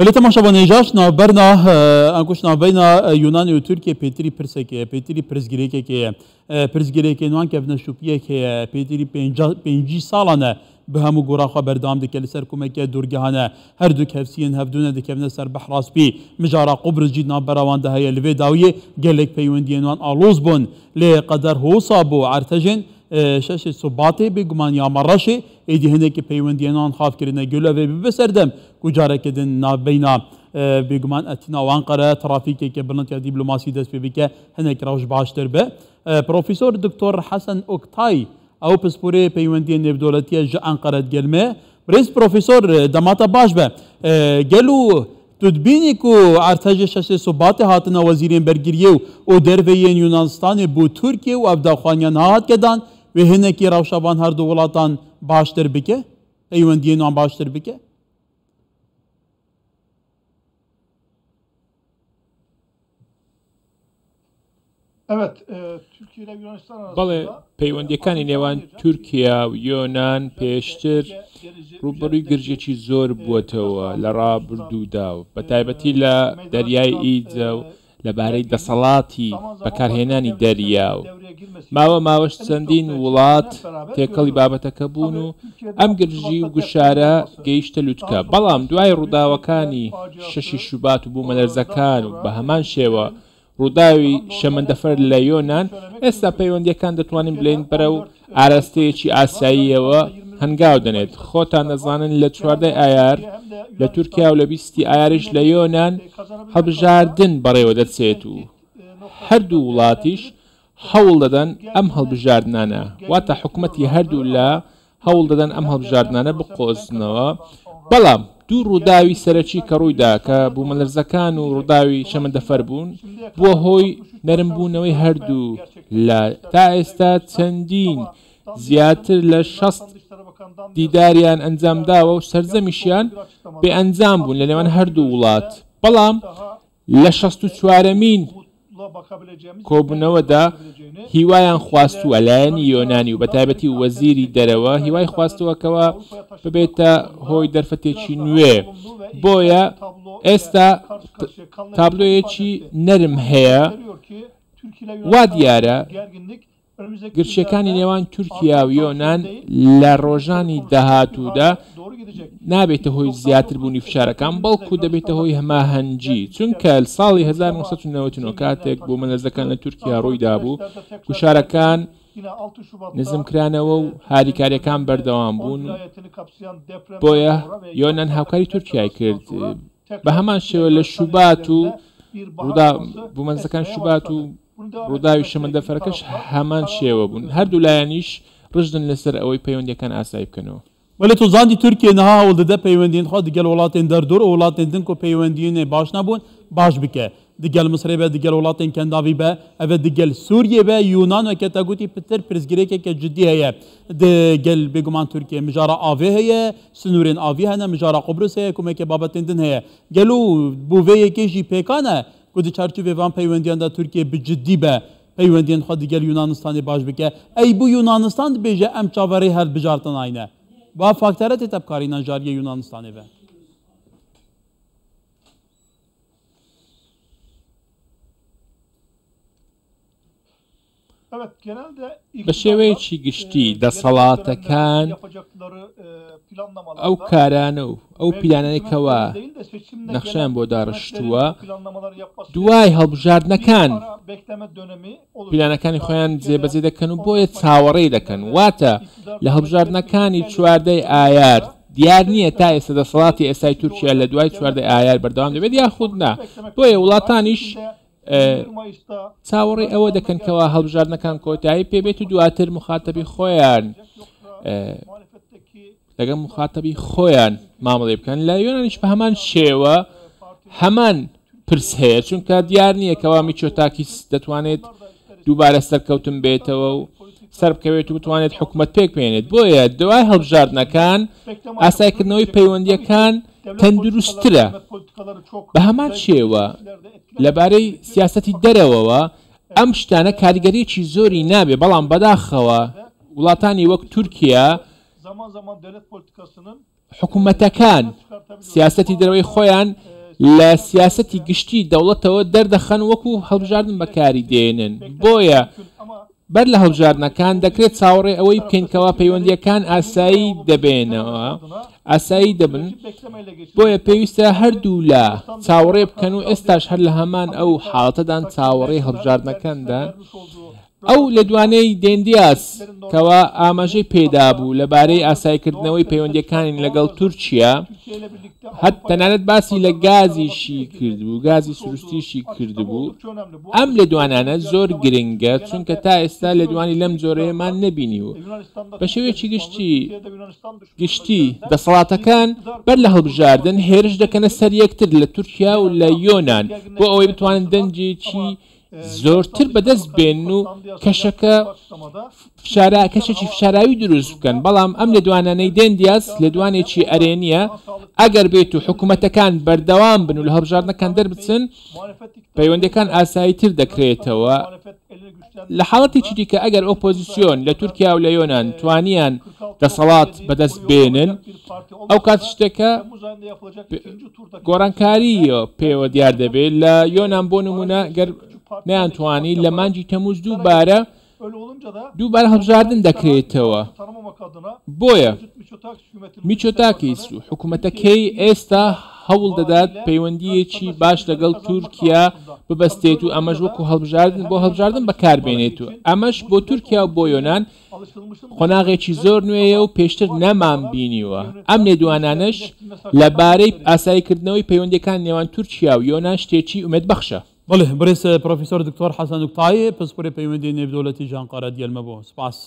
ولی تماشا نجاش نابرنا انکوش نابینا یونان و ترکیه پیتری پرسه که پیتری پرزگیری که پرزگیری که نوان که بنشوپیه که پیتری 5 سالانه به همو گورا خبر دام دکل سر کمک دورگهانه هر دو کفسین هفدونه دکل سر بحراس بی مجارا قبرز جید نابروان ده های لوی داویه گلک پیوندی نوان آلوز بون لی قدر هو صابو عرتجن شش صباته بگمان یا مرشه ایدی هنده که پیوندیانان خاف کرنه گلو و بسردم کجاره کدن نابینا بگمان اتنا و انقره ترافیکی که برنت یا دیپلماسی دست ببیکه هنده که روش باشتر به پروفیسور دکتر حسن اکتای او پسپوره پیوندیان نفدولتی جا انقره گلمه برنس پروفیسور دماتا باش به گلو تدبینی که ارتش شش صبات هاتنا وزیرین برگریه و درویین یونانستان بو ترکیه و افداخوانیان هات کدان و هنه که روشابان هر دو ولاتان باشتر بکه پیوندیان آن باشتر بکه Evet, Türkiye ile Yunanistan arasında بەڵێ پەیوەندیەکانی نێوان تورکیا و یۆنان پێشتر ڕوبەڕووی گرژێکی زۆر بووەتەوە لە ڕابردوودا و بە تایبەتی لە دەریای ئیجە و لەبارەی دەسەڵاتی بەکارهێنانی دەریا و ماوەش چەندین وڵات تێکەڵی بابەتەکە بوون و ئەم گرژی و گوشارە گەیشتە لووتکە بەڵام دوای ڕووداوەکانی شەشی شوبات و بوومەلەرزەکان و بە هەمان شێوە ڕووداوی شەمەندەفەر لە یۆنان ئێستا پەیوەندیەکان دەتوانین بڵێن بەرە و ئاراستەیەکی ئاساییەوە هەنگاو دەنێت خۆتان دەزانن لە 14 ئایار لە تورکیا و لە 20 ئایاریش لە یۆنان هەڵبژاردن بەڕێوە دەچێت و هەردوو وڵاتیش هەوڵ دەدەن ئەم هەڵبژاردنانە واتە حکومەتی هەردوو لە هەوڵ دەدەن ئەم هەڵبژاردنانە بقۆزنەوە بەڵام دوو ڕووداوی سەرەکی کە ڕوویدا کە بوومەلەرزەکان و ڕووداوی شەمەندەفەر بوون بووە هۆی نەرمبوونەوەی هەردوو لە تا ئێستا چەندین زیاتر لە 60 دیداریان ئەنجامداوە و سەرجەمیشیان بێ ئەنجام بوون لە نێوان هەردوو وڵات بەڵام لە 64مین کۆبوونەوەدا هیوایان خواستووە لایەنی یۆنانی و بەتایبەتی وەزیری دەرەوە هیوای خواستووەکەوە ببێتە هۆی دەرفەتێکی نوێ بۆیە ئێستا تابلۆیەکی نەرم هەیە وا دیارە گرچیەکانی نێوان تورکیا و یۆنان لە ڕۆژانی داهاتوودا نابێتە هۆی زیاتر بوونی فشارەکان بەڵکو دەبێتە هۆی هەماهەنگی چونکە ساڵی 1999 کاتێک بۆ مەلەرزەکان لە تورکیا ڕوویدا بوو گوشارەکان نزمکرانەوە و هاریکاریەکان بەردەوام بوون بۆیە یۆنان هاوکاری تورکیای کرد بە هەمان شێوە لە شوبات و بوومەلەرزەکان شوبات و ڕووداوی شەمەندەفەرەکەش هەمان شێوە بوون هەردوو لایەنیش ڕژدن لەسەر ئەوەی پەیوەندیەکان ئاسایی بکەنەوە ولی تو زاندی ترکیه نه هاول داده پیوندین خود دیگر ولاتین در دور ولاتین دن کو پیوندین باش نبود باش بکه دیگر مصر به دیگر ولاتین کنداوی به او دیگر سوریه به یونان و کتاگوتی پتر پرزگیری که جدی هست دیگر بگمان ترکیه مجارا آوی هست سنورین آوی هست مجارا قبرس هست کمی که بابتین دن هست گلو بووی کشی پیکانه کدی چارچوبه وان پیوندیان دا ترکیه بجدی به پیوندین خود دیگر یونانستان باش بکه ای بو یونانستان بیجه ام چاوری هر بجارتن آینه با faktörete tepkarina jariye Yunanistan'ı ve. بە شێوەیەکی گشتی دەسەڵاتەکان ئەو کارانە و ئەو پیلانەیەکەوە نەخشیان بۆ داڕشتووە دوای هەڵبژاردنەکان پیلانەکانی خۆیان جێبەجێ دەکەن و بۆیە چاوەڕێی دەکەن واتە لە هەڵبژاردنەکانی 14 ئایار دیار نییە تا ئێستا دەسەڵاتی ئێستای تورکیا لە دوای 14 ئایار بەردەوام دەبێت یاخود نا بۆیە وڵاتانیش چاوەڕێی ئەوە دەکەن کەوا هەڵبژاردنەکان کۆتایی پێبێت و دواتر مخاتەبی خۆیان لەگەڵ مخاتەبی خۆیان مامەڵێ بکەن لە یۆنانیش بە هەمان شێوە هەمان پرس هەیە چونکە دیار نییە کەوا میچۆتاکیس دەتوانێت دووبارە سەرکەوتن بێتەوە و سەر بکەوێت و بتوانێت حکومەت پێک بێنێت بۆیە دوای هەڵبژاردنەکان ئاسایکردنەوەی پەیوەندیەکان تەندروسترە بە هەمان شێوە لەبارەی سیاسەتی دەرەوەوە ئەم شتانە کاریگەریەکی زۆری نابێ بەڵام بەداخەوە وڵاتانی وەک تورکیا حکوومەتەکان سیاسەتی دەرەوەی خۆیان لە سیاسەتی گشتی دەوڵەتەوە دەردەخەن وەکو هەڵبژاردن بەکاری دێنن. بۆیە بەر لە هەڵبژاردنەکان دەکرێت چاوەڕێ ئەوەی بکەینکەوە پەیوەندیەکان ئاسایی دەبێنەوە، ئاسایی دەبن. بۆیە پێویستە هەردوو لە چاوەڕێ بکەن و ئێستاش هەر لە هەمان ئەو حاڵەتەدان چاوەڕێ هەڵبژاردنەکاندا ئەو لە دوانەی دێندیاس کەوا ئاماژەی پێدا بوو لەبارەی ئاسایکردنەوەی پەیوەندیەکانی لەگەڵ تورکیا، هەت تەنانەت باسی لە گازیشی کردبوو، گازی سروشتیشی کردبوو. ئەم لە دوانانە زۆر گرنگە چونکە تا ئێستا لە دوانی لەم جۆرەیەمان نەبینیوە. بە شێوەیەکی گشتی دەسەڵاتەکان بەر لە هەڵبژاردن هێرش دەکەنە سەر یەکتر لە تورکیا و لە یۆنان بۆ ئەوەی بتوانن دەنجێکی زۆرتر بەدەست بێن و کەشێکی فشاراوی دروست بکەن. بەڵام ئەم لە دوانانەی دێندیاس لە دوانێکی ئەرێنیە ئەگەر بێت و حکوومەتەکان بەردەوام بن و لە هەڵبژاردنەکان دەربچن پەیوەندەکان ئاساییتر دەکرێتەوە. لە حاڵەتێکی دیکە ئەگەر ئۆپۆزیسیۆن لە تورکیا و لە یۆنان توانیان دەسەڵات بەدەست بێنن ئەو کات شتێکە گۆڕانکاری پێوە دیار دەبێت. لە یۆنان بۆ نمونە گەر نەیانتوانی لە مانجی تەمووز دووبارە هەڵبژاردن دەکرێتەوە. بۆیە میچۆتاکیس و حکوومەتەکەی ئێستا هەوڵ دەدات پەیوەندیەکی باش لەگەڵ تورکیا ببەستێت و ئەمەش وەکو هەڵبژاردن بۆ هەڵبژاردن بەکاربێنێت و ئەمەش بۆ تورکیا و بۆ یۆنان خۆناغێکی زۆر نوێیە و پێشتر نەمان بینیوە. ئەم لێدوانانش لەبارەی ئاساییکردنەوەی پەیوەندیەکان نێوان تورکیا و یۆنان شتێکی ئومێدبەخشە. بله برێس پرۆفیسۆر دکتۆر حەسەن اوکتای پسپۆرێ پەیوەندی نێودەوڵەتی ژانقارە دیێلمە بۆ سپاس.